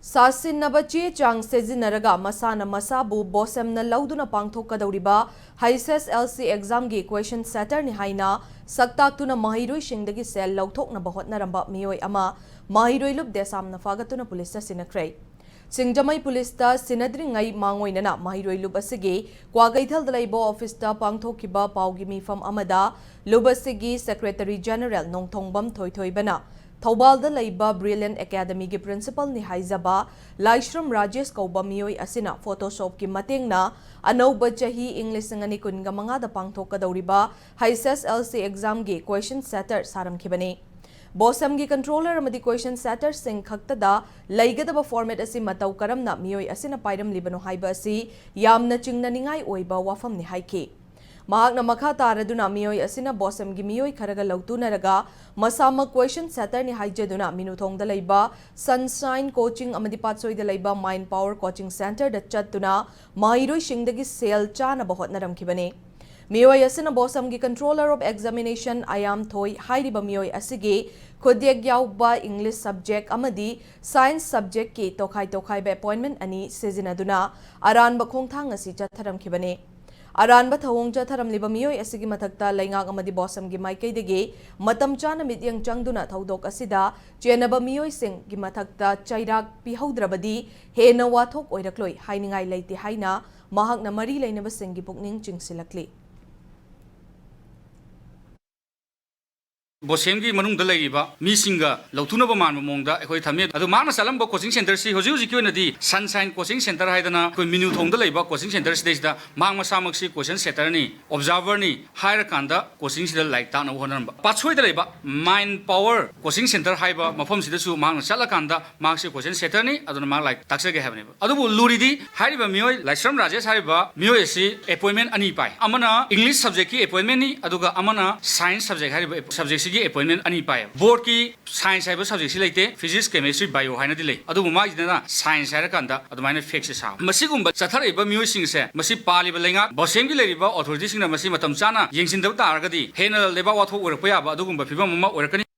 Sasinaba che chang sejinaraga masana masabu bosemna lauduna pangthokadawriba Hslce exam gi question setter ni haina saktaktuna mahiroi shingdagi sel lauthoknaba hotnaramba miyoi ama mahiroi lup desamna fagatuna pulista sinakhrei Singjamai pulista sinadringai mangoinana mahiroi lup asigi kwagaithal dalaibo office ta pangthokiba paugi mifam amada lup asigi secretary general nongthongbam thoithoibana Thaubalda laiba Brilliant Academy ki principal ni haizaba Laishram Rajesh kauba miyoi asina Photoshop ki matengna anauba chahi English ngani kunga mangada pangthokadawriba Hslce exam gi question setter saramkhibani Bosam gi controller amadi question setter sing khaktada laigadaba format asi matau karamna miyoi asina pairam libano haiba asi yamna chingnaningai oiba wafam ni haiki Mahakna makha taraduna miyoi asina bosam gi miyoi kharaga lautunaraga masama question setter ni haijaduna minuthongda laiba sunshine coaching amadi patsoida laiba mind power coaching center da chattuna mahiroi shingdagi sel chana bahotnaram khibani miyoi asina bosam gi controller of examination ayam thoi hairiba miyoi asigi khodiak yauba english subject amadi science subject ki tokhai ba appointment ani sejinaduna aranba khongthang asi chatharam khibani Aranba thawong chatharam liba miyoi asigi mathakta laingak amadi bosam gi maikaidagi matam chana mityang changduna thaudok asida chenaba miyoi sing gi mathakta chairak pihaudrabadi hena wathok oirakloi hainingai leite haina mahakna mari leinaba sing gi pukning chingsilakli Bosemgi manungda laiba misinga lautunaba manba mongda ekhoi thame adu mana salamba coaching center si hoji hoji kyona di sunshine coaching center haidana koi minu thongda laiba coaching center si desda mang masamak si question setter ni observer ni hire kanda coaching si like ta na honamba pachoi da laiba mind power coaching center haiba mafam sida su mang chala kanda mang si question setter ni aduna mang like takse ge habne adu bu luri di haiba miyoi Laishram Rajesh haiba miyoi si appointment ani pai amana english subject ki appointment ni aduga amana science subject haiba subject appointment ani pai board ki science haiba subject si leite physics chemistry bio haina di lei adu ma idana science haira kanda adu maina fake se sa masi gumba chathariba miyoi sing se masi paliba lenga bosem gi leriba authority sing na masi matam chana yengsin dab taragadi hena leba watho orakpa yaba adu gumba phibam ma orakani